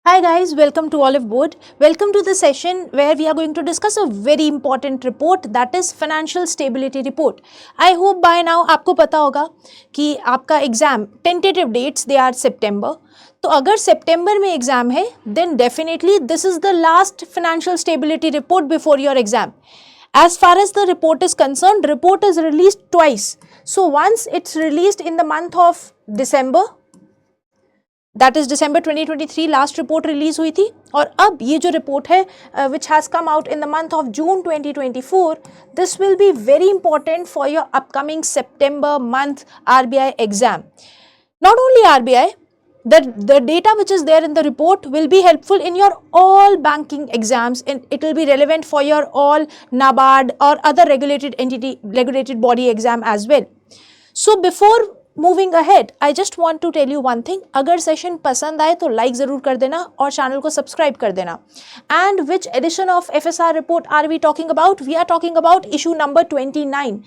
Hi guys, welcome to Olive Board. Welcome to the session where we are going to discuss a very important report, that is Financial Stability Report. I hope by now आपको पता होगा कि आपका exam tentative dates they are September. तो अगर सितंबर में exam है then definitely this is the last Financial Stability Report before your exam. As far as the report is concerned, report is released twice. So once it's released in the month of December, that is December 2023 last report release हुई थी, और अब ये जो report है which has come out in the month of June 2024, this will be very important for your upcoming September month RBI exam. Not only RBI, the data which is there in the report will be helpful in your all banking exams, and it will be relevant for your all NABARD or other regulated body exam as well. So before moving ahead I just want to tell you one thing, अगर session पसंद आए तो like ज़रूर कर देना और channel को subscribe कर देना. And which edition of FSR report are we talking about? We are talking about issue number 29.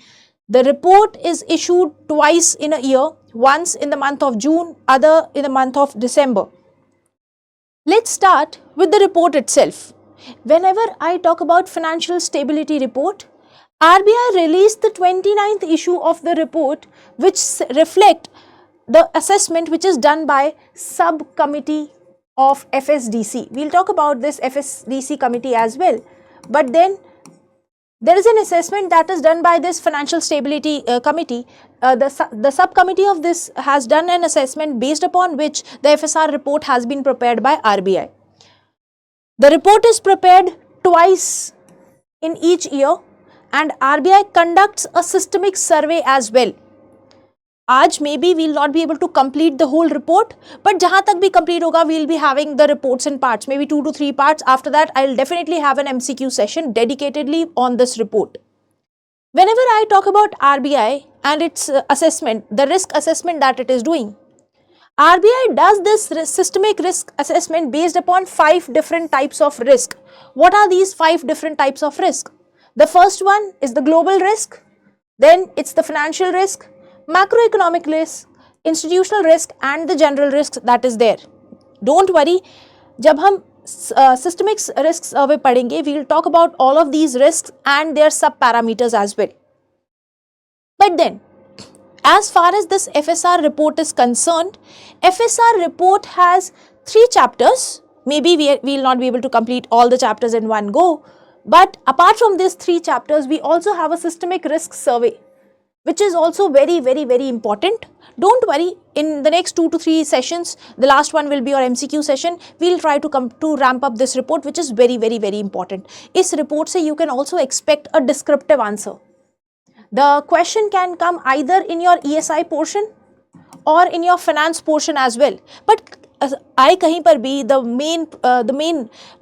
The report is issued twice in a year, once in the month of June, other in the month of December. Let's start with the report itself. Whenever I talk about Financial Stability Report, RBI released the 29th issue of the report, which reflect the assessment which is done by subcommittee of FSDC. We'll talk about this FSDC committee as well. But then there is an assessment that is done by this Financial Stability Committee. The subcommittee of this has done an assessment based upon which the FSR report has been prepared by RBI. The report is prepared twice in each year, and RBI conducts a systemic survey as well. आज maybe we'll not be able to complete the whole report, but जहाँ तक भी complete होगा we'll be having the reports in parts, maybe 2 to 3 parts. After that, I'll definitely have an MCQ session dedicatedly on this report. Whenever I talk about RBI and its assessment, the risk assessment that it is doing, RBI does this systemic risk assessment based upon 5 different types of risk. What are these 5 different types of risk? The first one is the global risk, then it's the financial risk, macroeconomic risk, institutional risk, and the general risk that is there. Don't worry, जब हम systemic risks survey पढ़ेंगे, we will talk about all of these risks and their sub parameters as well. But then, as far as this FSR report is concerned, FSR report has 3 chapters. Maybe we will not be able to complete all the chapters in one go. But apart from these 3 chapters, we also have a systemic risk survey, which is also very, very, very important. Don't worry, in the next 2 to 3 sessions, the last one will be our MCQ session. We'll try to come to ramp up this report, which is very, very, very important. इस report से you can also expect a descriptive answer. The question can come either in your ESI portion or in your finance portion as well. But I कहीं पर भी the main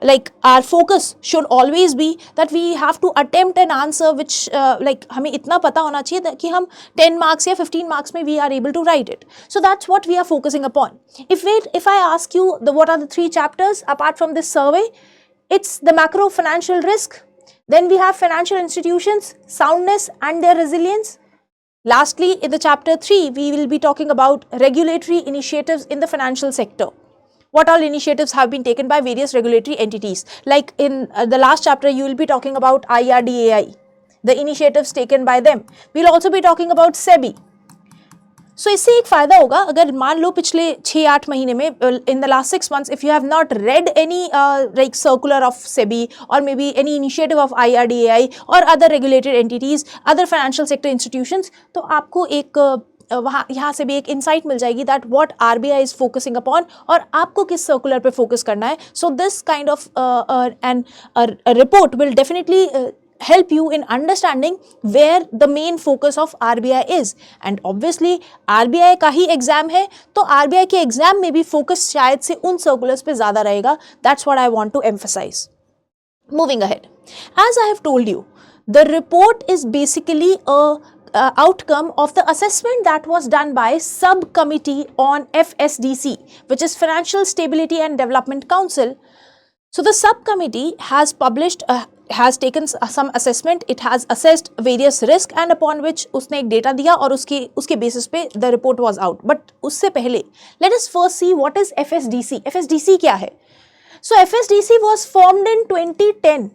like our focus should always be that we have to attempt an answer which like हमें इतना पता होना चाहिए कि हम 10 marks या 15 marks में we are able to write it. So that's what we are focusing upon. If I ask you what are the 3 chapters apart from this survey, it's the macro financial risk, then we have financial institutions, soundness and their resilience. Lastly, in the chapter 3, we will be talking about regulatory initiatives in the financial sector. What all initiatives have been taken by various regulatory entities. Like in the last chapter, you will be talking about IRDAI, the initiatives taken by them. We'll also be talking about SEBI. So इससे एक फ़ायदा होगा, अगर मान लो पिछले 6-8 महीने में in the last 6 months, if you have not read any like circular of SEBI or maybe any initiative of IRDAI or other regulated entities, other financial sector institutions, तो आपको एक वहाँ यहाँ से भी एक इंसाइट मिल जाएगी that what RBI is focusing upon और आपको किस सर्कुलर पे फोकस करना है. So this kind of a report will definitely help you in understanding where the main focus of RBI is. And obviously RBI का ही exam है, तो RBI के एग्जाम में भी फोकस शायद से उन सर्कुलर्स पे ज़्यादा रहेगा. That's what I want to emphasize. Moving ahead, as I have told you, the report is basically a outcome of the assessment that was done by subcommittee on FSDC, which is Financial Stability and Development Council. So the subcommittee has published has taken some assessment. It has assessed various risk and upon which उसने एक data दिया और उसके basis पे the report was out. But उससे पहले let us first see what is FSDC. FSDC क्या है? So FSDC was formed in 2010.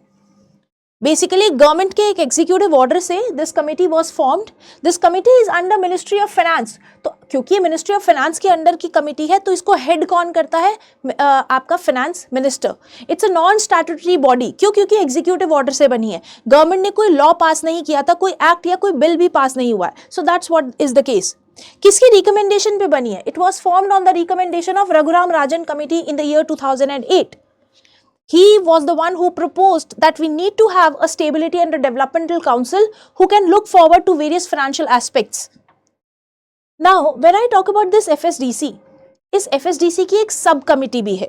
Basically government के एक एग्जीक्यूटिव ऑर्डर से this committee was formed. This committee is under ministry of finance. तो क्योंकि ये मिनिस्ट्री ऑफ फाइनेंस के under की कमेटी है तो इसको हेड कौन करता है? आपका finance minister. It's a non statutory body. क्यों? क्योंकि एग्जीक्यूटिव ऑर्डर से बनी है. गवर्नमेंट ने कोई लॉ पास नहीं किया था, कोई एक्ट या कोई बिल भी पास नहीं हुआ है. सो that's what is the case. किसकी रिकमेंडेशन पे बनी है? It was formed on the recommendation of Raghuram Rajan committee in the year 2008. He was the one who proposed that we need to have a stability and a developmental council who can look forward to various financial aspects. Now, when I talk about this FSDC, इस FSDC की एक सब committee भी है.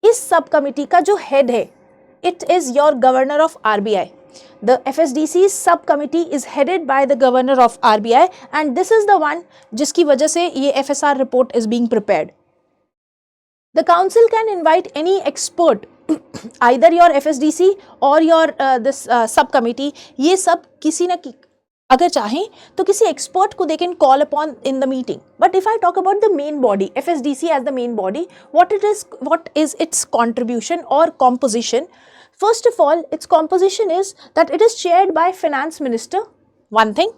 इस सब committee का जो हेड है, it is your governor of RBI. The FSDC sub committee is headed by the governor of RBI and this is the one जिसकी वजह से ये FSR report is being prepared. The council can invite any expert, either your FSDC or your this subcommittee. ये सब किसी न अगर चाहें तो किसी expert को they can call upon in the meeting. But if I talk about the main body, FSDC as the main body, what is its contribution or composition? First of all, its composition is that it is chaired by finance minister. One thing.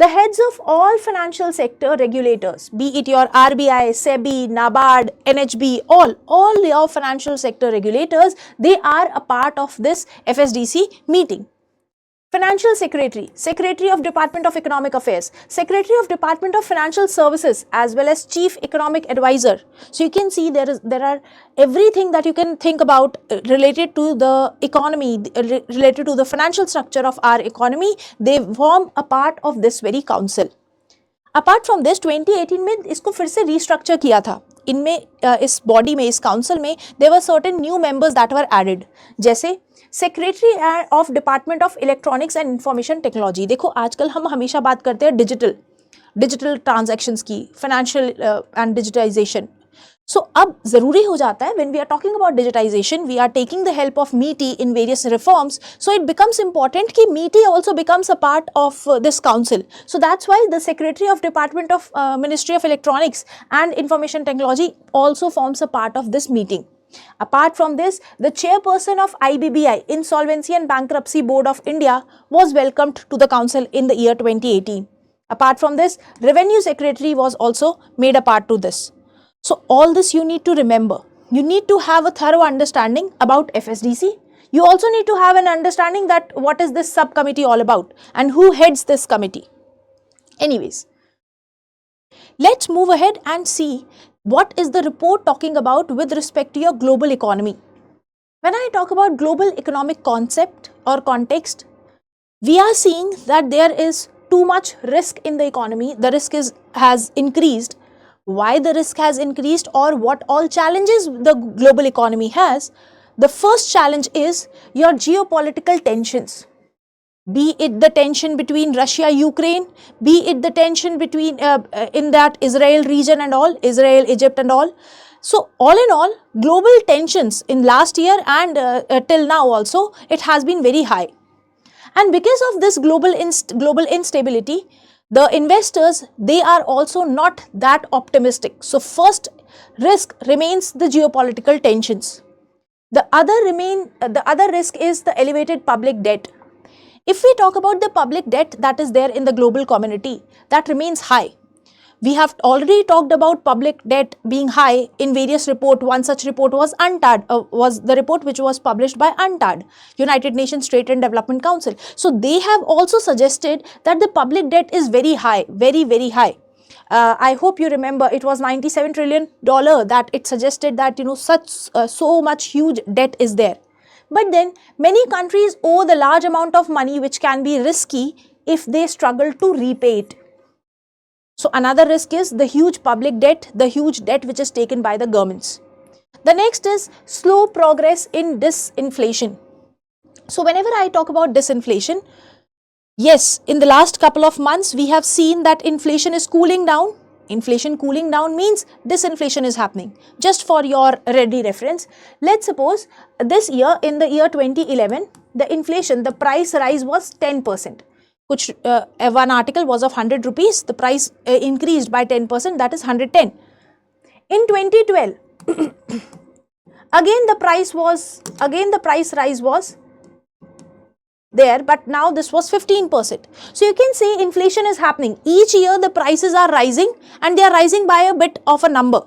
The heads of all financial sector regulators, be it your RBI, SEBI, NABARD, NHB, all your financial sector regulators, they are a part of this FSDC meeting. Financial Secretary, Secretary of Department of Economic Affairs, Secretary of Department of Financial Services, as well as Chief Economic Advisor. So you can see there are everything that you can think about related to the economy, related to the financial structure of our economy. They form a part of this very council. Apart from this, 2018 में इसको फिर से restructure किया था. इनमें इस body में, इस काउंसिल में there were certain new members that were added. जैसे secretary of department of electronics and information technology. देखो आजकल हम हमेशा बात करते हैं डिजिटल ट्रांजैक्शंस की, फाइनेंशियल एंड डिजिटाइजेशन. सो अब ज़रूरी हो जाता है when we are talking about digitisation, we are taking the help of MeitY in various reforms. So it becomes important कि MeitY also becomes a part of this council. So that's why the secretary of department of ministry of electronics and information technology also forms a part of this meeting. Apart from this, the chairperson of IBBI, Insolvency and Bankruptcy Board of India, was welcomed to the council in the year 2018. Apart from this, Revenue Secretary was also made a part to this. So all this you need to remember. You need to have a thorough understanding about FSDC. You also need to have an understanding that what is this subcommittee all about and who heads this committee. Anyways, let's move ahead and see what is the report talking about with respect to your global economy. When I talk about global economic concept or context, we are seeing that there is too much risk in the economy. The risk has increased. Why the risk has increased or what all challenges the global economy has? The first challenge is your geopolitical tensions. Be it the tension between Russia, Ukraine, be it the tension between in that Israel region and all, Israel, Egypt and all. So all in all, global tensions in last year and till now also, it has been very high. And because of this global instability, the investors, they are also not that optimistic. So first risk remains the geopolitical tensions. The other risk is the elevated public debt. If we talk about the public debt that is there in the global community, that remains high. We have already talked about public debt being high in various reports. One such report was UNTAD, was the report which was published by UNTAD, United Nations Trade and Development Council. So they have also suggested that the public debt is very high, very, very high. I hope you remember it was $97 trillion that it suggested that, you know, so much huge debt is there. But then many countries owe the large amount of money which can be risky if they struggle to repay it. So another risk is the huge public debt, the huge debt which is taken by the governments. The next is slow progress in disinflation. So whenever I talk about disinflation, yes, in the last couple of months we have seen that inflation is cooling down. Inflation cooling down means disinflation is happening. Just for your ready reference, let's suppose this year, in the year 2011, the inflation, the price rise was 10%. One article was of 100 rupees, the price increased by 10%, that is 110. In 2012, again the price rise was there, but now this was 15%. So you can say inflation is happening. Each year the prices are rising, and they are rising by a bit of a number.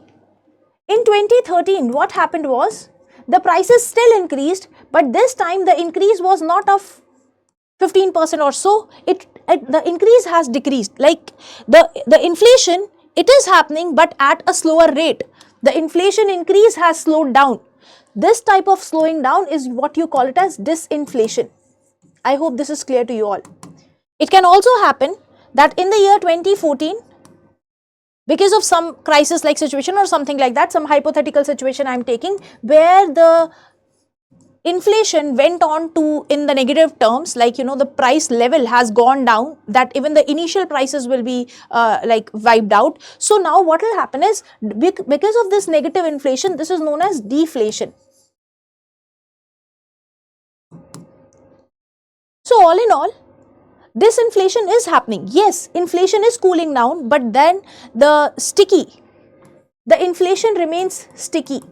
In 2013, what happened was the prices still increased, but this time the increase was not of 15% or so. The increase has decreased. Like the inflation, it is happening, but at a slower rate. The inflation increase has slowed down. This type of slowing down is what you call it as disinflation. I hope this is clear to you all. It can also happen that in the year 2014, because of some crisis like situation or something like that, some hypothetical situation I am taking, where the inflation went on to in the negative terms, like the price level has gone down, that even the initial prices will be like wiped out. So now what will happen is, because of this negative inflation, this is known as deflation. So all in all, disinflation is happening. Yes, inflation is cooling down, but then the inflation remains sticky.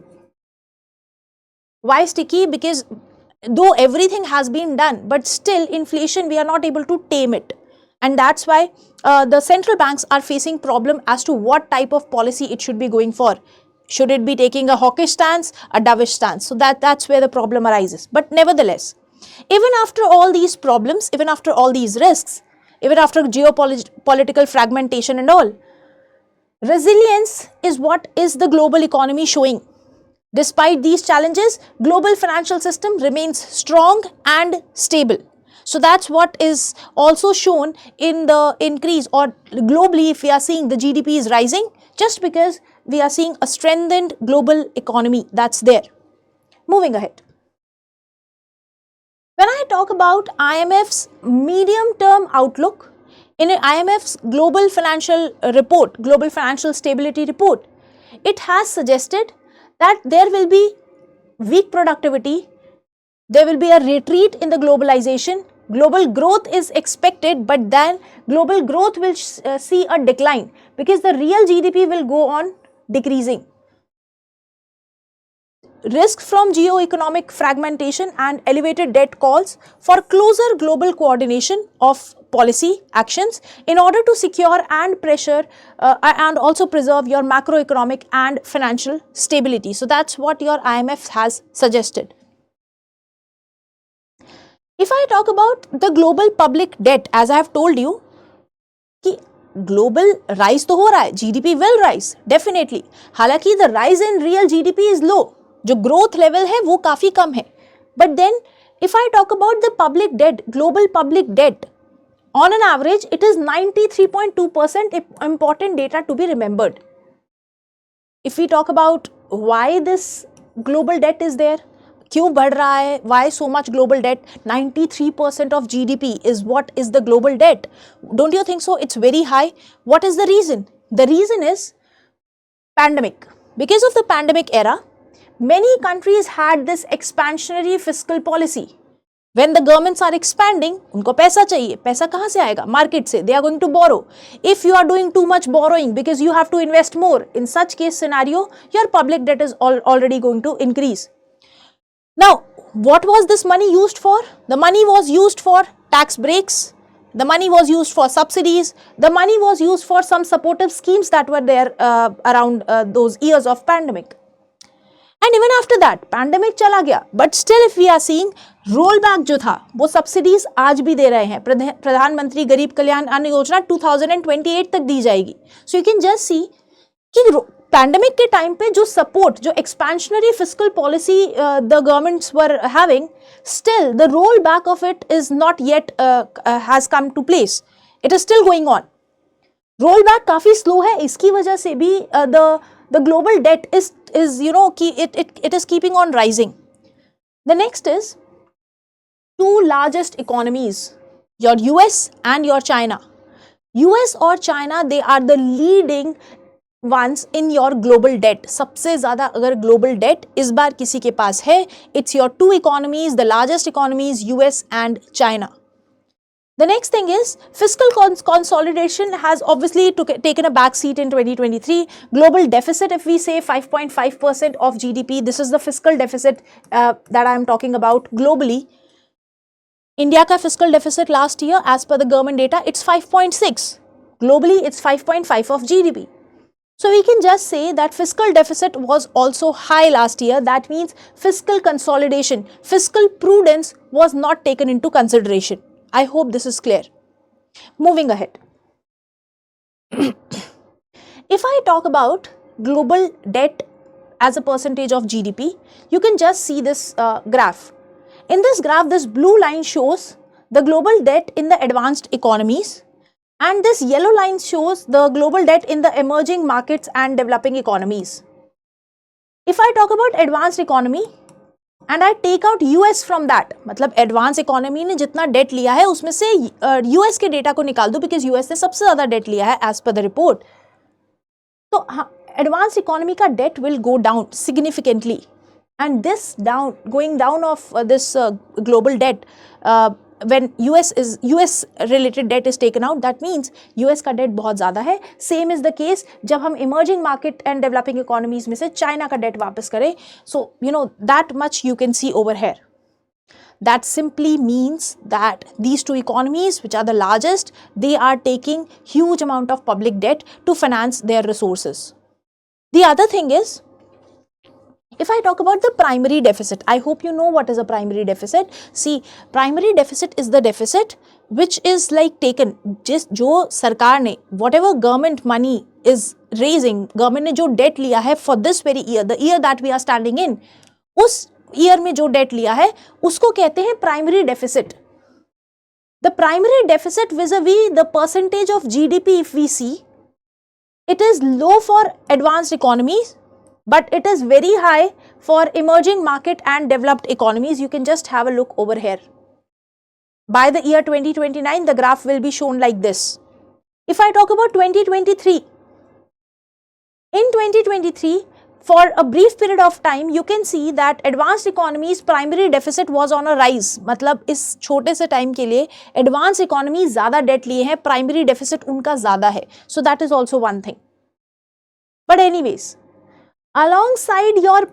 Why sticky? Because though everything has been done, but still inflation, we are not able to tame it. And that's why the central banks are facing problem as to what type of policy it should be going for. Should it be taking a hawkish stance, a dovish stance? So that's where the problem arises. But nevertheless, even after all these problems, even after all these risks, even after geopolitical fragmentation and all, resilience is what is the global economy showing. Despite these challenges, global financial system remains strong and stable. So that's what is also shown in the increase, or globally if we are seeing the GDP is rising, just because we are seeing a strengthened global economy that's there. Moving ahead. When I talk about IMF's medium-term outlook, in IMF's global financial report, global financial stability report, it has suggested that there will be weak productivity, there will be a retreat in the globalization, global growth is expected, but then global growth will see a decline, because the real GDP will go on decreasing. Risk from geo-economic fragmentation and elevated debt calls for closer global coordination of policy actions in order to secure and pressure and also preserve your macroeconomic and financial stability. So that's what your IMF has suggested. If I talk about the global public debt, as I have told you, कि global rise तो हो रहा है, GDP will rise definitely. हालांकि the rise in real GDP is low. जो growth level है वो काफी कम है. But then if I talk about the public debt, global public debt, on an average it is 93.2%, important data to be remembered. If we talk about why this global debt is there, क्यों बढ़ रहा है, why so much global debt, 93% of GDP is what is the global debt. Don't you think so? It's very high. What is the reason? The reason is pandemic. Because of the pandemic era, many countries had this expansionary fiscal policy. When the governments are expanding, उनको पैसा चाहिए. पैसा कहाँ से आएगा? Market से. They are going to borrow. If you are doing too much borrowing because you have to invest more, in such case scenario, your public debt is already going to increase. Now, what was this money used for? The money was used for tax breaks. The money was used for subsidies. The money was used for some supportive schemes that were there around those years of pandemic. And even after that, pandemic चला गया. But still if we are seeing rollback जो था, वो subsidies आज भी दे रहे हैं. प्रधानमंत्री गरीब कल्याण अन्न योजना 2028 तक दी जाएगी. So you can just see कि पैंडेमिक के टाइम पे जो सपोर्ट, जो expansionary fiscal policy the governments were having, still the roll back of it is not yet has come to place. It is still going on. Roll back काफी slow है. इसकी वजह से भी the global debt is you know कि it is keeping on rising. The next is two largest economies, your US and your China. US और China, they are the leading ones in your global debt. सबसे ज़्यादा अगर global debt इस बार किसी के पास है, it's your two economies, the largest economies, US and China. The next thing is fiscal consolidation has obviously taken a back seat in 2023. Global deficit, if we say 5.5% of GDP, this is the fiscal deficit that I am talking about globally. India ka fiscal deficit last year, as per the government data, it's 5.6. Globally, it's 5.5 of GDP. So we can just say that fiscal deficit was also high last year. That means fiscal consolidation, fiscal prudence was not taken into consideration. I hope this is clear. Moving ahead. If I talk about global debt as a percentage of GDP, you can just see this graph. In this graph, this blue line shows the global debt in the advanced economies, and this yellow line shows the global debt in the emerging markets and developing economies. If I talk about advanced economy and I take out US from that, मतलब advanced economy ने जितना debt लिया है उसमें से US के data को निकाल दो, because US ने सबसे ज़्यादा debt लिया है as per the report. तो advanced economy का debt will go down significantly, and this going down of this global debt, when US related debt is taken out, that means US का debt बहुत ज़्यादा है. Same is the case जब हम emerging market and developing economies में से China का debt वापस करें. So that much you can see over here. That simply means that these two economies, which are the largest, they are taking huge amount of public debt to finance their resources. The other thing is, if I talk about the primary deficit, I hope you know what is a primary deficit. See, primary deficit is the deficit which is like taken, just जो सरकार ने whatever government money is raising, government ने जो debt लिया है for this very year, the year that we are standing in, उस year में जो debt लिया है उसको कहते हैं primary deficit. The primary deficit vis-a-vis the percentage of GDP, if we see, it is low for advanced economies, but it is very high for emerging market and developed economies. You can just have a look over here. By the year 2029, the graph will be shown like this. If I talk about 2023, in 2023, for a brief period of time, you can see that advanced economies primary deficit was on a rise. मतलब इस छोटे से time के लिए advanced economies ज़्यादा debt लिए हैं, primary deficit उनका ज़्यादा है. So that is also one thing. But anyways, alongside your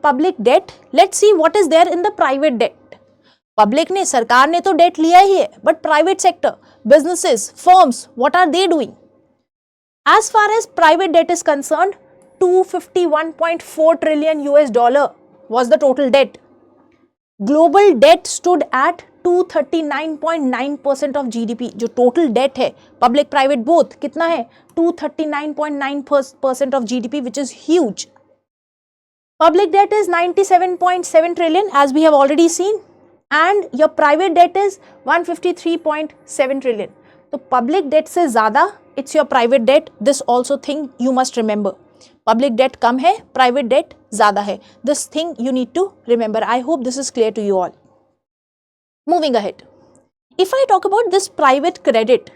public debt, let's see what is there in the private debt. Public ने, सरकार ने तो debt लिया ही है, but private sector, businesses, firms, what are they doing? As far as private debt is concerned, 251.4 trillion US dollar was the total debt. Global debt stood at 239.9% of GDP. जो total debt है, public private both, कितना है? 239.9% of GDP, which is huge. Public debt is 97.7 trillion, as we have already seen, and your private debt is 153.7 trillion. तो public debt से ज़्यादा it's your private debt. This also thing you must remember. Public debt कम है, private debt ज़्यादा है. This thing you need to remember. I hope this is clear to you all. Moving ahead. If I talk about this private credit,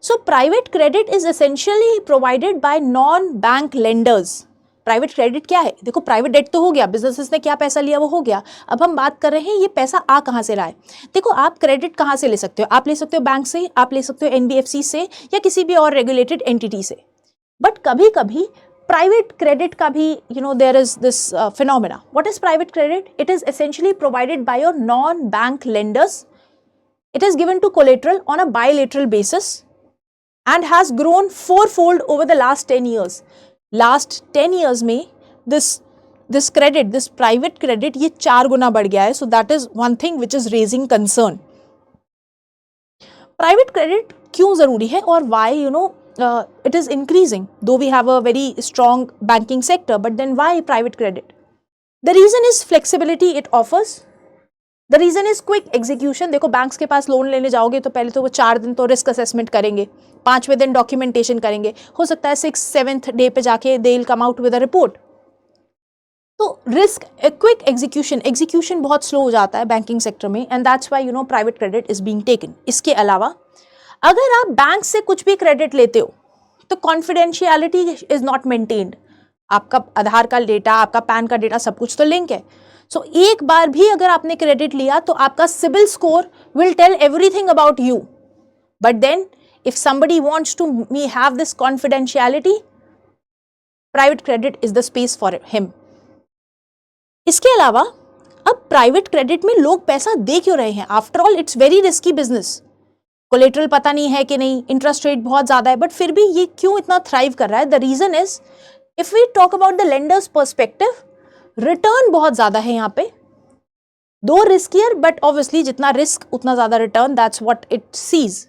so private credit is essentially provided by non-bank lenders. Private credit क्या है? देखो, private date तो हो गया, businesses ने क्या पैसा लिया वो हो गया. अब हम बात कर रहे हैं ये पैसा आ कहाँ से रहा है. देखो, आप क्रेडिट कहाँ से ले सकते हो? आप ले सकते हो बैंक से, आप ले सकते हो NBFC से या किसी भी और रेगुलेटेड एंटिटी से. बट कभी कभी प्राइवेट क्रेडिट का भी there is this phenomena. What is private credit? It is essentially provided by your non bank lenders. It is given to collateral on a bilateral basis and has grown fourfold over the last 10 years. Last 10 years में this credit, this private credit, ये 4 गुना बढ़ गया है. So that is one thing which is raising concern. Private credit क्यों ज़रूरी है और why it is increasing, though we have a very strong banking sector, but then why private credit? The reason is flexibility it offers. The reason is quick execution. देखो, banks के पास loan लेने जाओगे तो पहले तो वो 4 दिन तो रिस्क असेसमेंट करेंगे, 5वें दिन डॉक्यूमेंटेशन करेंगे, हो सकता है 6-7th डे पे जाके they will come out with a report. तो रिस्क क्विक एग्जीक्यूशन बहुत स्लो हो जाता है बैंकिंग सेक्टर में, and that's why private credit is being taken. इसके अलावा अगर आप बैंक से कुछ भी क्रेडिट लेते हो तो कॉन्फिडेंशियलिटी इज नॉट मेंटेन्ड. आपका आधार का डेटा, आपका पैन का डेटा, सब कुछ तो लिंक है. सो एक बार भी अगर आपने क्रेडिट लिया तो आपका CIBIL score will tell everything about you. But then if somebody wants to me have this confidentiality, private credit is the space for him. इसके अलावा अब प्राइवेट क्रेडिट में लोग पैसा दे क्यों रहे हैं? After all it's very risky business, collateral पता नहीं है कि नहीं, इंटरेस्ट रेट बहुत ज्यादा है, बट फिर भी ये क्यों इतना थ्राइव कर रहा है? The reason is, if we talk about the lenders perspective, return बहुत ज्यादा है यहाँ पे, दो रिस्कियर बट ऑब्वियसली जितना रिस्क उतना ज्यादा return, that's what it says.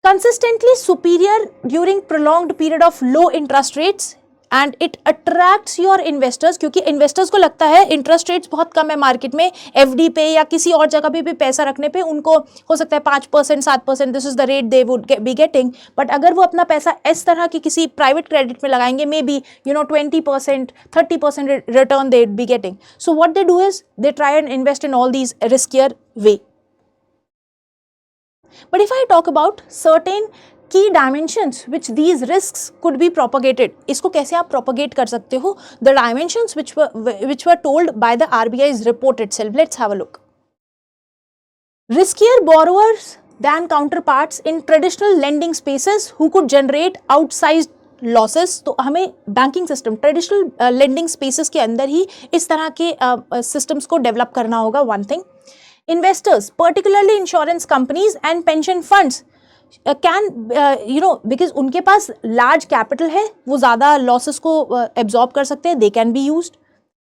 Consistently superior during prolonged period of low interest rates and it attracts your investors, क्योंकि investors को लगता है इंटरेस्ट रेट्स बहुत कम है मार्केट में, एफडी पे या किसी और जगह पे भी पैसा रखने पे उनको हो सकता है 5% 7%, this is the rate they would be getting. But अगर वो अपना पैसा इस तरह की किसी प्राइवेट क्रेडिट में लगाएंगे, may be 20% 30% return they be getting. So what they do is they try and invest in all these riskier way. But if I talk about certain key dimensions which these risks could be propagated, इसको कैसे आप propagate कर सकते हो? The dimensions which were told by the RBI's report itself. Let's have a look. Riskier borrowers than counterparts in traditional lending spaces who could generate outsized losses. तो हमें banking system traditional lending spaces के अंदर ही इस तरह के systems को develop करना होगा. One thing, investors, particularly insurance companies and pension funds, can because उनके पास large capital है, वो ज़्यादा losses को absorb कर सकते हैं, they can be used.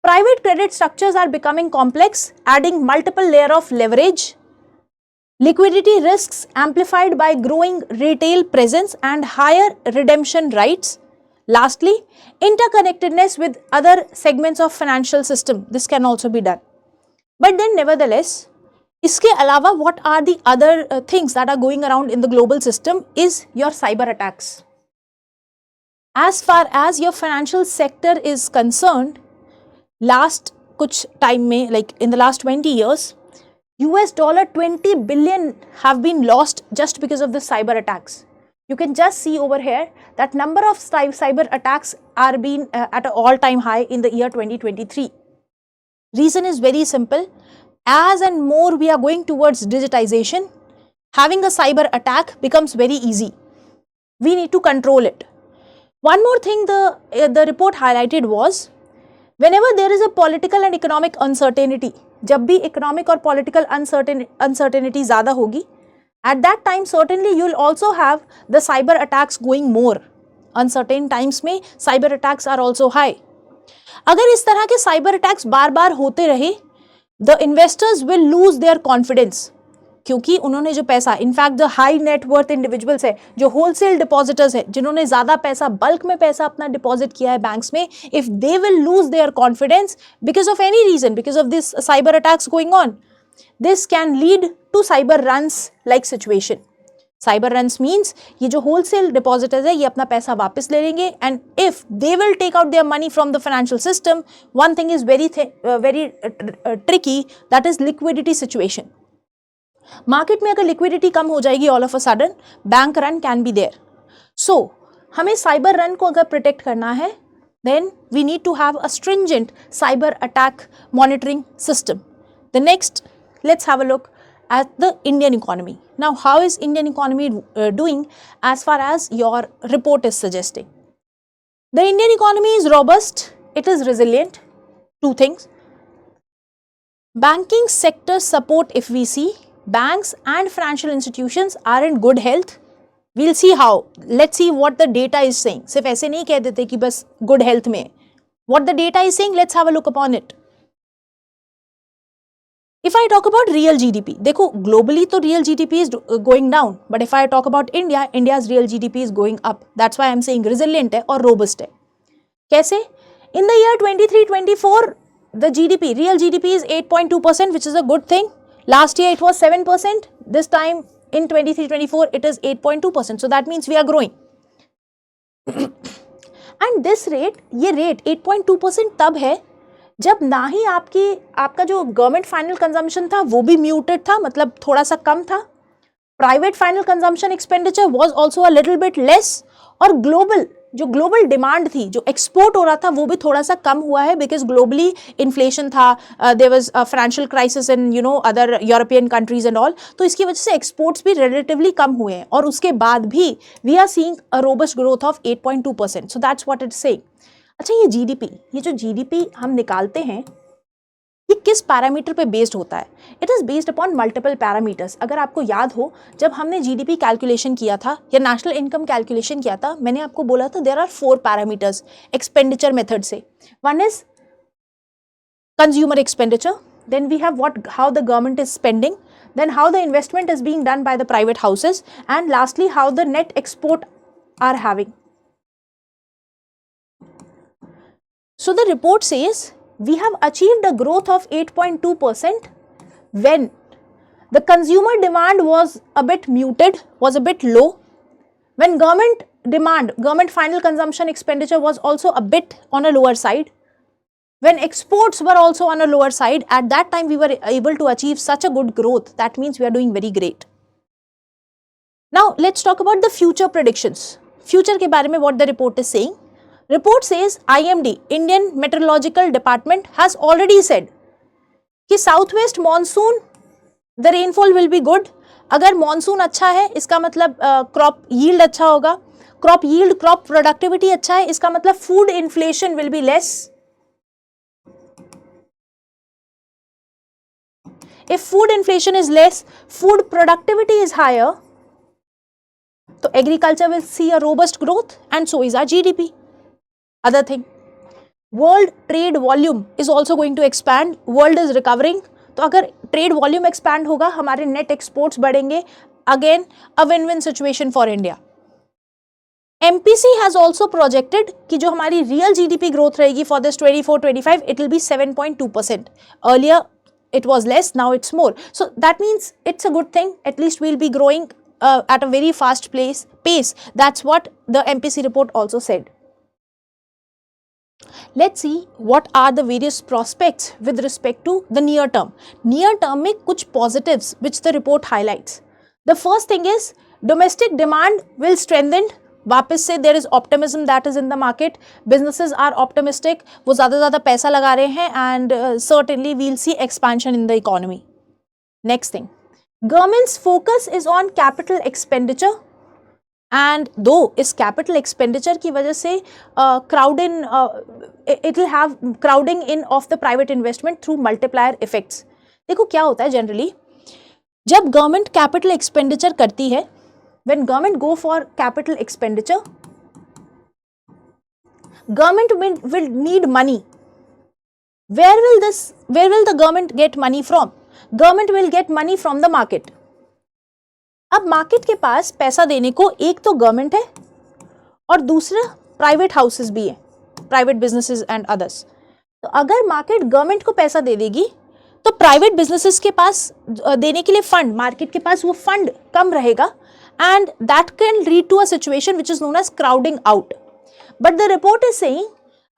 Private credit structures are becoming complex, adding multiple layer of leverage. Liquidity risks amplified by growing retail presence and higher redemption rights. Lastly, interconnectedness with other segments of financial system. This can also be done. But then nevertheless, इसके अलावा what are the other things that are going around in the global system is your cyber attacks. As far as your financial sector is concerned, last कुछ time में, like in the last 20 years, $20 billion have been lost just because of the cyber attacks. You can just see over here that number of cyber attacks are being at an all-time high in the year 2023. Reason is very simple. As and more we are going towards digitization, having a cyber attack becomes very easy. We need to control it. One more thing the report highlighted was, whenever there is a political and economic uncertainty, जब भी economic और political uncertainty ज़्यादा होगी, at that time certainly you will also have the cyber attacks going more. Uncertain times में cyber attacks are also high. अगर इस तरह के साइबर अटैक्स बार बार होते रहे, the investors will lose their confidence, क्योंकि उन्होंने जो पैसा, in fact the high net worth individuals है, जो होलसेल डिपॉजिटर्स है, जिन्होंने ज़्यादा पैसा, बल्क में पैसा अपना डिपॉजिट किया है बैंक्स में, if they will lose their confidence because of any reason, because of this cyber attacks going on, this can lead to cyber runs like situation. Cyber runs means ये जो wholesale depositors है ये अपना पैसा वापस ले लेंगे, and if they will take out their money from the financial system, one thing is very tricky, that is liquidity situation. Market में अगर लिक्विडिटी कम हो जाएगी all of a sudden, bank run can be there. So हमें cyber run को अगर protect करना है, then we need to have a stringent cyber attack monitoring system. The next, let's have a look at the Indian economy. Now, how is Indian economy doing as far as your report is suggesting? The Indian economy is robust, it is resilient. Two things. Banking sector support, if we see, banks and financial institutions are in good health. We'll see how. Let's see what the data is saying. सिर्फ ऐसे नहीं कह देते कि बस good health में. What the data is saying, let's have a look upon it. If I talk about real GDP, देखो globally तो real GDP is going down, but if I talk about India, India's real GDP is going up. That's why I'm saying resilient है और robust है. कैसे? In the year 23-24, the GDP, real GDP is 8.2%, which is a good thing. Last year it was 7%. This time in 23-24 it is 8.2%. So that means we are growing. And this rate, ये rate 8.2% तब है जब ना ही आपका जो government final consumption था वो भी म्यूटेड था, मतलब थोड़ा सा कम था. Private final consumption expenditure was also a little bit less, और ग्लोबल जो ग्लोबल डिमांड थी, जो एक्सपोर्ट हो रहा था, वो भी थोड़ा सा कम हुआ है, बिकॉज ग्लोबली इन्फ्लेशन था, there was financial crisis in other European countries and all, तो इसकी वजह से एक्सपोर्ट्स भी रिलेटिवली कम हुए हैं, और उसके बाद भी we are seeing a robust growth of 8.2%. So that's what it's saying. अच्छा, ये जीडीपी, ये जो जीडीपी हम निकालते हैं, ये किस पैरामीटर पे बेस्ड होता है? It is based upon multiple parameters. अगर आपको याद हो, जब हमने जीडीपी कैलकुलेशन किया था या नेशनल इनकम कैलकुलेशन किया था, मैंने आपको बोला था there are 4 parameters expenditure method से. One is consumer expenditure, then we have what how the government is spending, then how the investment is being done by the private houses, and lastly how the net export are having. So the report says we have achieved a growth of 8.2% when the consumer demand was a bit muted, was a bit low, when government demand, government final consumption expenditure was also a bit on a lower side, when exports were also on a lower side. At that time we were able to achieve such a good growth. That means we are doing very great. Now let's talk about the future predictions. Future के बारे में what the report is saying. Report says IMD, Indian Meteorological Department, has already said कि southwest monsoon, the rainfall will be good. अगर monsoon अच्छा है, इसका मतलब crop yield अच्छा होगा. Crop yield, crop productivity अच्छा है, इसका मतलब food inflation will be less. If food inflation is less, food productivity is higher, so agriculture will see a robust growth, and so is our GDP. Other thing, world trade volume is also going to expand. World is recovering, तो अगर trade volume expand होगा, हमारे net exports बढ़ेंगे. Again, a win-win situation for India. MPC has also projected कि जो हमारी real GDP growth रहेगी for this 24-25, it will be 7.2%. Earlier it was less, now it's more. So that means it's a good thing. At least we'll be growing at a very fast pace. That's what the MPC report also said. Let's see what are the various prospects with respect to the near term. Near term में कुछ positives which the report highlights. The first thing is domestic demand will strengthen. वापस से there is optimism that is in the market. Businesses are optimistic. वो ज़्यादा पैसा लगा रहे हैं, and certainly we'll see expansion in the economy. Next thing, government's focus is on capital expenditure, and though इस capital expenditure की वजह से it will have crowding in of the private investment through multiplier effects. देखो क्या होता है generally, जब government capital expenditure करती है, when government go for capital expenditure, government will need money. Where will the government get money from? Government will get money from the market. अब market के पास पैसा देने को एक तो government है, और दूसरा private houses भी है, private businesses and others. तो अगर market government को पैसा दे देगी, तो private businesses के पास देने के लिए fund, market के पास वो fund कम रहेगा, and that can lead to a situation which is known as crowding out. But the report is saying,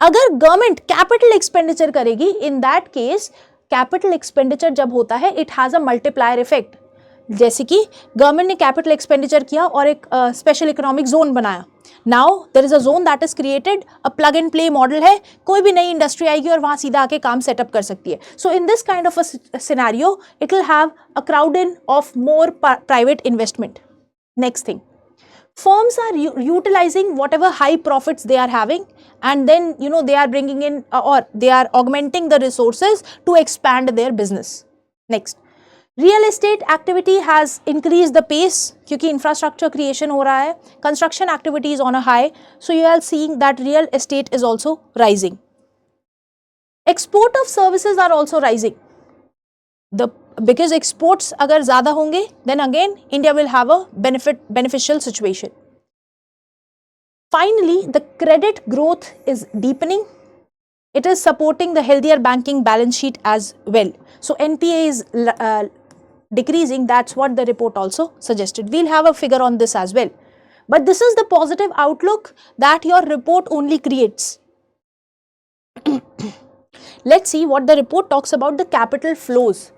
अगर government capital expenditure करेगी, in that case capital expenditure जब होता है, it has a multiplier effect. जैसे कि government ने capital expenditure किया और एक special economic zone बनाया. Now there is a zone that is created, a plug and play model है, कोई भी नई industry आएगी और वहाँ सीधा आके काम setup कर सकती है. So in this kind of a scenario, it will have a crowd in of more private investment. Next thing, firms are utilizing whatever high profits they are having, and then they are bringing in or they are augmenting the resources to expand their business. Next, real estate activity has increased the pace क्योंकि infrastructure creation हो रहा है, construction activity is on a high, so you are seeing that real estate is also rising. Export of services are also rising. Because exports अगर ज़्यादा होंगे, then again India will have a beneficial situation. Finally, the credit growth is deepening. It is supporting the healthier banking balance sheet as well. So NPA is decreasing. That's what the report also suggested. We'll have a figure on this as well. But this is the positive outlook that your report only creates. Let's see what the report talks about the capital flows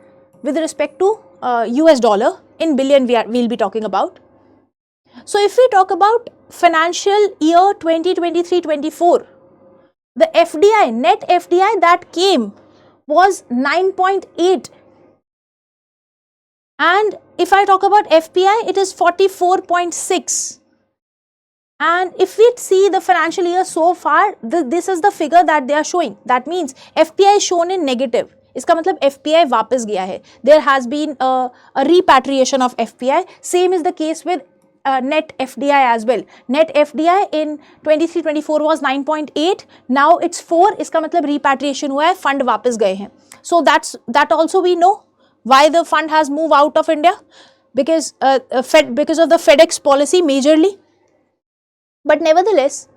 with respect to US dollar in billion we'll be talking about. So if we talk about financial year 2023-24, the FDI, net FDI that came was 9.8, and if I talk about FPI, it is 44.6. And if we see the financial year so far, this is the figure that they are showing. That means FPI is shown in negative. इसका मतलब FPI वापस गया है. There has been a repatriation of FPI. Same is the case with net FDI as well. Net FDI in 23-24 was 9.8. Now it's 4. इसका मतलब repatriation हुआ है, fund वापस गए हैं. So that also we know why the fund has moved out of India, because because of the FedEx policy majorly. But nevertheless,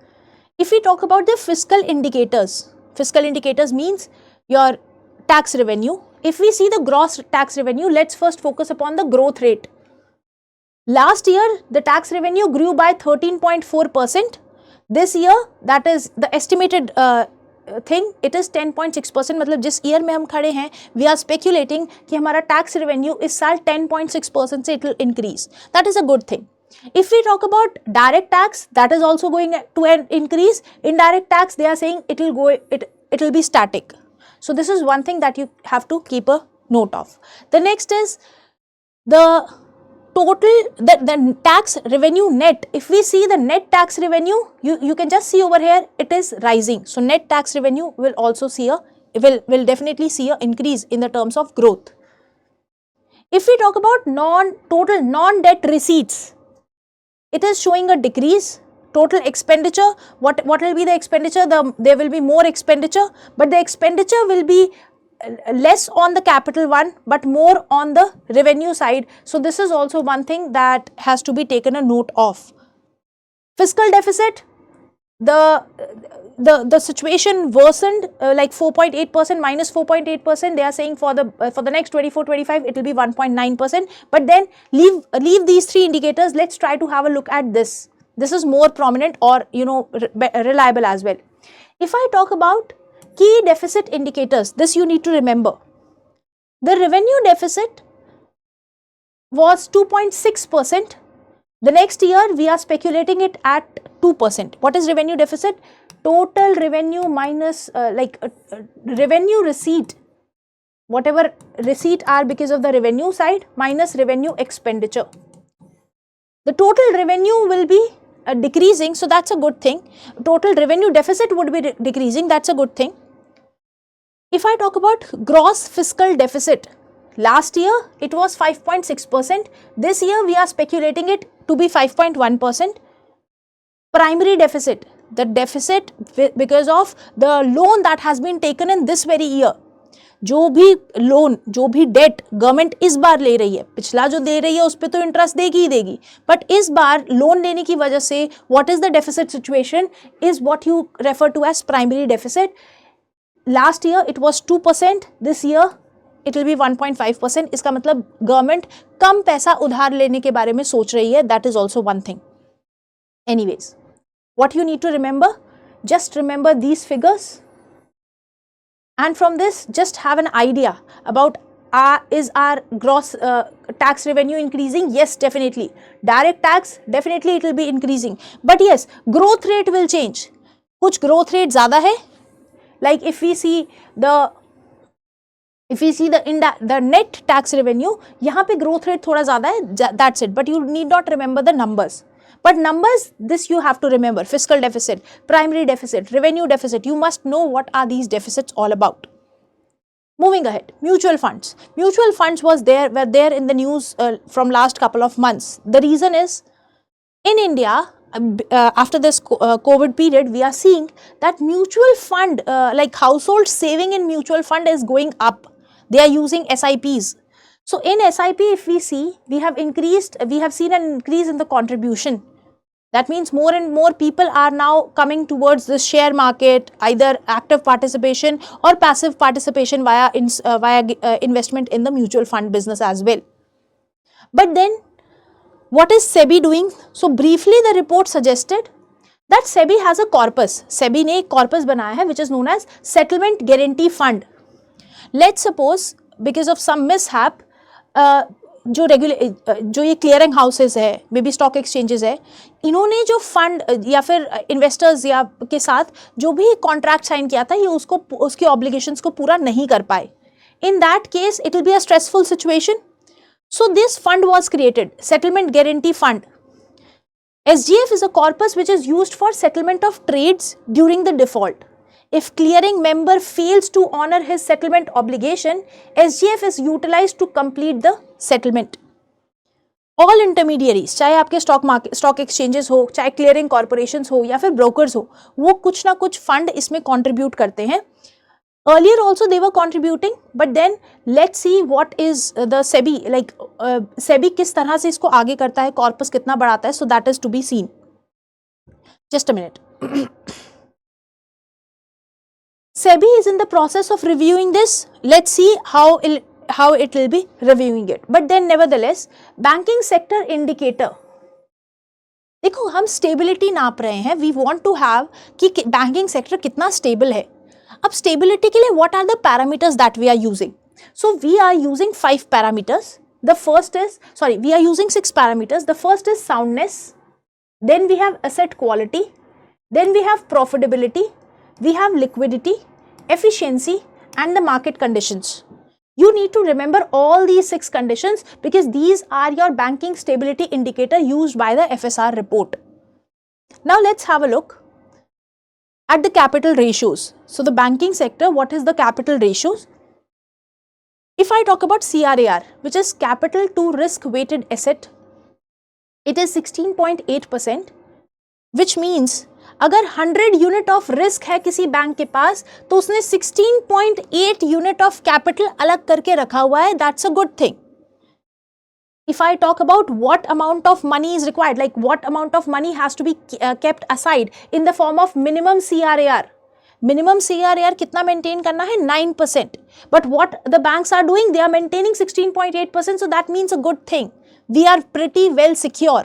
if we talk about the fiscal indicators means your tax revenue. If we see the gross tax revenue, let's first focus upon the growth rate. Last year, the tax revenue grew by 13.4%. This year, that is the estimated thing, it is 10.6%. मतलब जिस year में हम खड़े हैं, we are speculating कि हमारा tax revenue इस साल 10.6% से it will increase. That is a good thing. If we talk about direct tax, that is also going to an increase. Indirect tax, they are saying it will be static. So this is one thing that you have to keep a note of. The next is the total, the tax revenue net. If we see the net tax revenue, you can just see over here, it is rising. So net tax revenue will also see will definitely see an increase in the terms of growth. If we talk about total non-debt receipts, it is showing a decrease. Total expenditure, what will be the expenditure? There will be more expenditure, but the expenditure will be less on the capital one, but more on the revenue side. So this is also one thing that has to be taken a note of. Fiscal deficit, the situation worsened, like 4.8%, minus 4.8%. They are saying for the next 24-25 it will be 1.9%. But then leave these three indicators. Let's try to have a look at this. This is more prominent or reliable as well. If I talk about key deficit indicators, this you need to remember. The revenue deficit was 2.6%. The next year we are speculating it at 2%. What is revenue deficit? Total revenue minus revenue receipt, whatever receipt are because of the revenue side, minus revenue expenditure. The total revenue will be decreasing, so that's a good thing. Total revenue deficit would be decreasing, that's a good thing. If I talk about gross fiscal deficit, last year it was 5.6%. This year we are speculating it to be 5.1%. Primary deficit, the deficit because of the loan that has been taken in this very year. जो भी loan, जो भी date government इस बार ले रही है, पिछला जो दे रही है उस पर तो इंटरेस्ट देगी ही देगी, बट इस बार लोन लेने की वजह से what is the deficit situation is what you refer to as primary deficit. Last year it was 2%, this year it will be 1.5%. इसका मतलब गवर्नमेंट कम पैसा उधार लेने के बारे में सोच रही है. That is also one thing. Anyways, what you need to remember, just remember these figures, and from this just have an idea about is our gross tax revenue increasing? Yes, definitely. Direct tax, definitely it will be increasing, but yes, growth rate will change. कुछ growth rate ज़्यादा है, like if we see the net tax revenue, यहाँ पे growth rate थोड़ा ज़्यादा है, that's it. But you need not remember the numbers. But numbers, this you have to remember: fiscal deficit, primary deficit, revenue deficit. You must know what are these deficits all about. Moving ahead, mutual funds. Mutual funds were there in the news from last couple of months. The reason is, in India, after this COVID period, we are seeing that mutual fund, like household saving in mutual fund is going up. They are using SIPs. So in SIP, if we see, we have seen an increase in the contribution. That means more and more people are now coming towards the share market, either active participation or passive participation via investment in the mutual fund business as well. But then, what is SEBI doing? So briefly, the report suggested that SEBI has a corpus. SEBI ने एक corpus बनाया है, which is known as Settlement Guarantee Fund. Let's suppose because of some mishap, जो ये clearing houses है, may be stock exchanges है, इन्होंने जो फंड या फिर इन्वेस्टर्स या के साथ जो भी कॉन्ट्रैक्ट साइन किया था, ये उसके ऑब्लिगेशंस को पूरा नहीं कर पाए. In that case, it will be a stressful situation. So this fund was created, Settlement Guarantee Fund. SGF is a corpus which is used for settlement of trades during the default. If clearing member fails to honor his settlement obligation, SGF is utilized to complete the settlement. All intermediaries, चाहे आपके stock exchanges हो, चाहे clearing corporations हो या फिर brokers हो, वो कुछ ना कुछ फंड इसमें कंट्रीब्यूट करते हैं. Earlier also they were contributing, but then let's see what is the SEBI, like SEBI किस तरह से इसको आगे करता है, कॉर्पस कितना बढ़ाता है, so that is to be seen. Just a minute. SEBI is in the process of reviewing this. Let's see how it will be reviewing it. But then nevertheless, banking sector indicator. देखो हम stability नाप रहे हैं, we want to have कि banking sector कितना stable है. अब stability के लिए what are the parameters that we are using? So we are using 5 parameters. The first is we are using 6 parameters. The first is soundness, then we have asset quality, then we have profitability, we have liquidity, efficiency and the market conditions. You need to remember all these 6 conditions because these are your banking stability indicator used by the FSR report. Now let's have a look at the capital ratios. So the banking sector, what is the capital ratios? If I talk about CRAR, which is capital to risk weighted asset, it is 16.8%, which means अगर 100 unit of risk है किसी bank के पास तो उसने 16.8 unit of capital अलग करके रखा हुआ है. That's a good thing. If I talk about what amount of money is required, like what amount of money has to be kept aside in the form of minimum CRAR. Minimum CRAR कितना maintain करना है? 9%. But what the banks are doing, they are maintaining 16.8%. So that means a good thing. We are pretty well secure.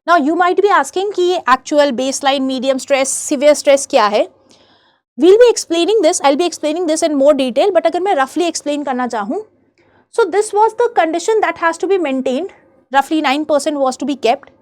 Now you might be asking कि ये actual baseline, medium stress, severe stress क्या है? We'll be explaining this. I'll be explaining this in more detail. But अगर मैं roughly explain करना चाहूँ, so this was the condition that has to be maintained. Roughly 9% was to be kept.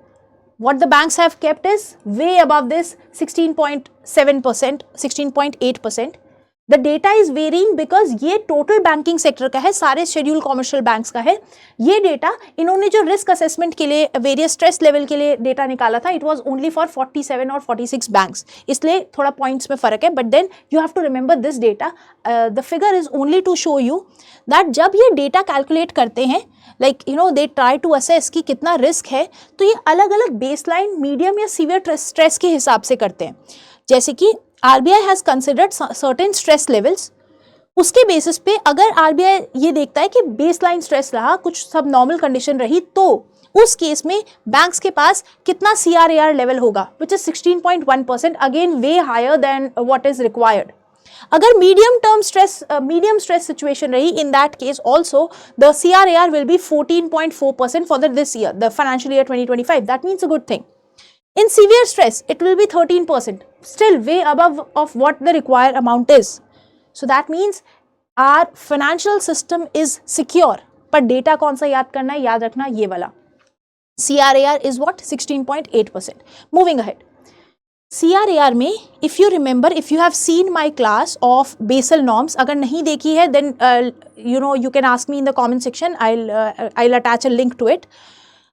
What the banks have kept is way above this 16.7%, 16.8%. The data is varying because ये total banking sector का है, सारे scheduled commercial banks का है. ये data इन्होंने जो risk assessment के लिए various stress level के लिए data निकाला था, it was only for 47 or 46 banks. इसलिए थोड़ा points में फर्क है, but then you have to remember this data. The figure is only to show you that जब ये data calculate करते हैं, like they try to assess कि कितना risk है, तो ये अलग अलग baseline, medium या severe stress के हिसाब से करते हैं. जैसे कि RBI has considered certain stress levels. उसके बेसिस पे अगर RBI ये देखता है कि baseline stress रहा, कुछ सब normal condition रही, तो उस केस में बैंक्स के पास कितना CRAR level होगा, which is 16.1%, again way higher than what is required. अगर medium stress situation रही, in that case also the CRAR will be 14.4% for this year, the financial year 2025. That means a good thing. In severe stress, it will be 13%, still way above of what the required amount is. So that means our financial system is secure. पर data कौन सा याद करना है? याद रखना ये वाला. CRAR is what? 16.8%. Moving ahead. CRAR में, if you remember, if you have seen my class of Basel norms, अगर नहीं देखी है, then you can ask me in the comment section. I'll attach a link to it.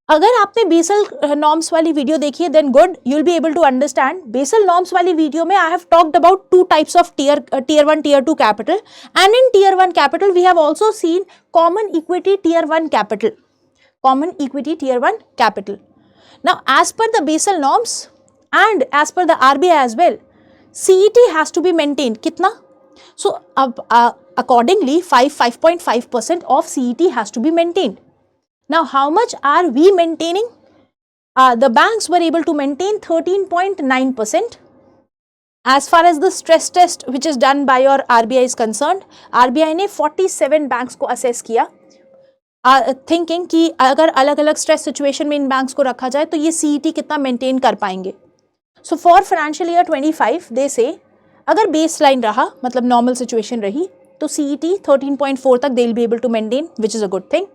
अगर आपने basal norms वाली video देखी है, then good, you will be able to understand. Basel norms वाली वीडियो में I have talked about 2 types of tier 1, tier 2 capital, and in tier 1 capital we have also seen common equity tier 1 capital. Common equity tier 1 capital. Now as per the Basel norms and as per the RBI as well, CET has to be maintained. कितना? So अब accordingly 5.5% of CET has to be maintained. Now, how much are we maintaining? The banks were able to maintain 13.9%. As far as the stress test which is done by your RBI is concerned, RBI ने 47 banks को assess किया, thinking कि अगर अलग अलग stress situation में इन banks को रखा जाए तो ये CET कितना maintain कर पाएंगे. So for financial year 25, they say अगर baseline रहा, मतलब normal situation रही, तो CET 13.4 तक they will be able to maintain, which is a good thing.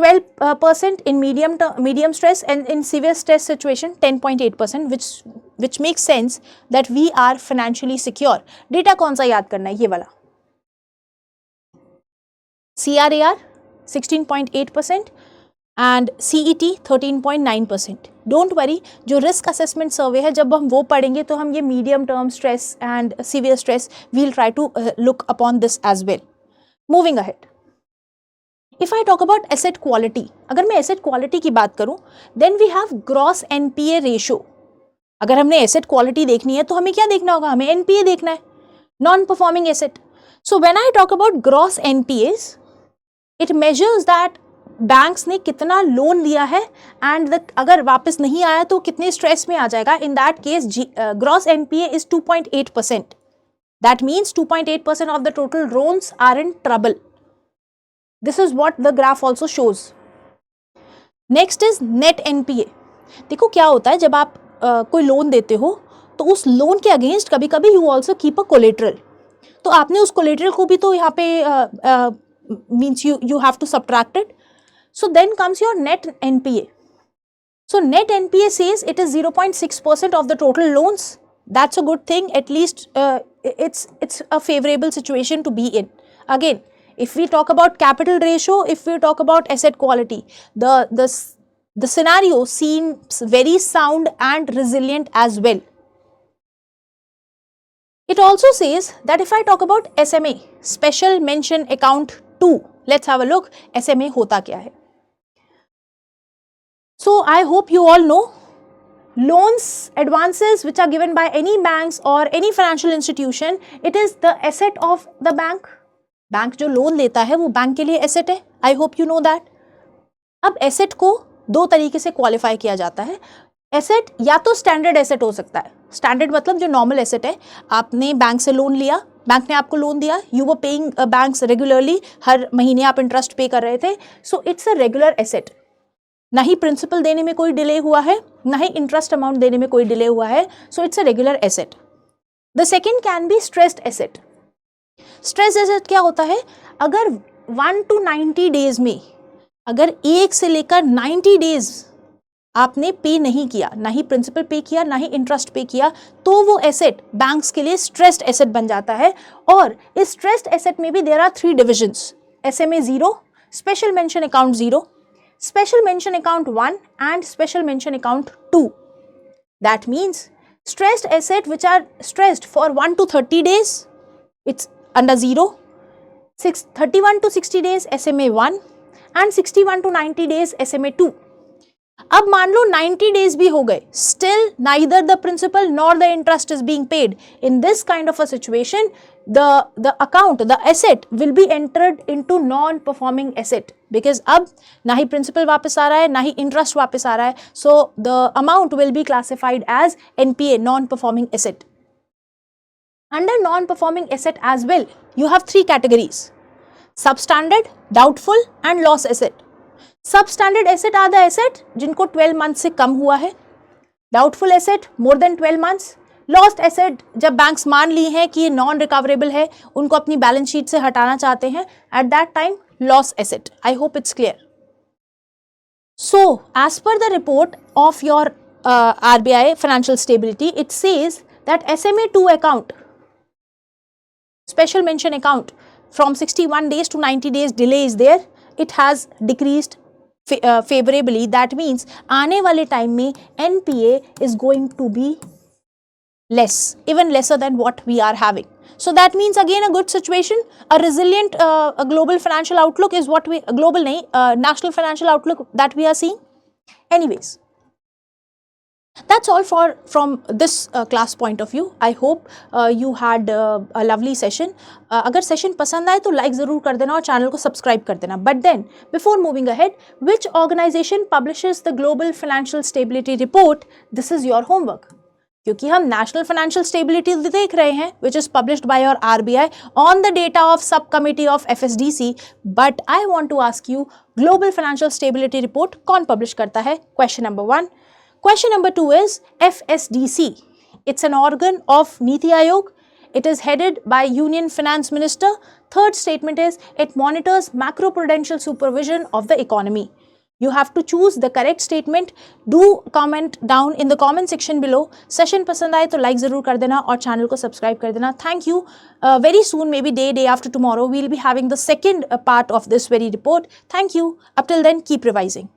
12% in medium stress, and in severe stress situation 10.8%, which makes sense that we are financially secure. Data कौन सा याद करना है? ये वाला CRAR 16.8% and CET 13.9%. Don't worry, जो risk assessment survey है जब हम वो पढ़ेंगे तो हम ये medium term stress and severe stress will try to look upon this as well. Moving ahead, if I talk about asset quality, अगर मैं एसेट क्वालिटी की बात करूं then we have gross NPA ratio. अगर हमने एसेट क्वालिटी देखनी है तो हमें क्या देखना होगा? हमें एनपीए देखना है, non performing asset. So when I talk about gross NPS, it measures that banks ने कितना लोन दिया है एंड अगर वापस नहीं आया तो कितने स्ट्रेस में आ जाएगा. In that case gross NPA is 2.8%. That means 2.8% of the total loans are in trouble. This is what the graph also shows. Next is net NPA. देखो क्या होता है, जब आप कोई लोन देते हो तो उस लोन के अगेंस्ट कभी कभी you also keep a collateral. तो आपने उस कोलेटरल को भी तो यहाँ पे means you have to subtract it. So then comes your net NPA. So net NPA says it is 0.6% of the total loans. That's a good thing. At least it's a favorable situation to be in. Again, if we talk about capital ratio, if we talk about asset quality, the scenario seems very sound and resilient as well. It also says that if I talk about SMA, Special Mention Account 2, let's have a look. SMA होता क्या है? So I hope you all know, loans, advances which are given by any banks or any financial institution, it is the asset of the bank. Bank जो loan लेता है वो bank के लिए asset है. I hope you know that. अब asset को दो तरीके से क्वालिफाई किया जाता है. एसेट या तो स्टैंडर्ड एसेट हो सकता है. स्टैंडर्ड मतलब जो नॉर्मल एसेट है, आपने बैंक से लोन लिया, बैंक ने आपको लोन दिया, you were paying banks regularly, हर महीने आप इंटरेस्ट पे कर रहे थे, so it's a regular asset. ना ही प्रिंसिपल देने में कोई डिले हुआ है, ना ही इंटरेस्ट अमाउंट देने में कोई डिले हुआ है, सो it's a regular asset. The second can be stressed asset. Stress asset क्या होता है? अगर 1 to 90 डेज में, अगर 1 से लेकर 90 डेज आपने पे नहीं किया, ना ही प्रिंसिपल पे किया, ना ही इंटरेस्ट पे किया, तो वो एसेट बैंक्स के लिए स्ट्रेस्ड एसेट बन जाता है. और इस स्ट्रेस्ड एसेट में भी there are 3 divisions: SMA 0, special mention account 0, special mention account 1 and special mention account 2. That means stressed asset which are stressed for 1 to 30 days, it's under 0, 31 to 60 days SMA 1 and 61 to 90 days SMA 2. अब मान लो 90 days भी हो गए, still neither the principal nor the interest is being paid. In this kind of a situation the account, the asset will be entered into non performing asset, because अब ना ही principal वापस आ रहा है, ना ही इंटरेस्ट वापस आ रहा है, so the amount will be classified as NPA, non performing asset. Under non-performing asset as well, you have 3 categories: substandard, doubtful and loss asset. Substandard asset are the asset जिनको 12 months से कम हुआ है. Doubtful asset more than 12 months. Lost asset जब banks मान ली हैं कि ये non recoverable है, उनको अपनी बैलेंस शीट से हटाना चाहते हैं, at that time loss asset. I hope it's clear. So as per the report of your RBI financial stability, it says that SMA 2 account, special mention account, from 61 days to 90 days delay is there. It has decreased favorably. That means आने वाले time में NPA is going to be less, even lesser than what we are having. So that means again a good situation, a resilient a global financial outlook is what we, global nahi, national financial outlook that we are seeing. Anyways, that's all from this class point of view. I hope you had a lovely session. अगर session पसंद आए तो like ज़रूर कर देना और channel को subscribe कर देना. But then before moving ahead, which organisation publishes the global financial stability report? This is your homework. क्योंकि हम नेशनल फाइनेंशियल स्टेबिलिटी देख रहे हैं, which is published by your RBI on the data of sub committee of FSDC. But I want to ask you, global financial stability report कौन publish करता है? Question number 1. Question number 2 is FSDC. It's an organ of Niti Aayog. It is headed by Union Finance Minister. Third statement is it monitors macroprudential supervision of the economy. You have to choose the correct statement. Do comment down in the comment section below. Session पसंद आए तो like ज़रूर कर देना और channel को subscribe कर देना. Thank you. Very soon, maybe day after tomorrow, we'll be having the second part of this very report. Thank you. Up till then, keep revising.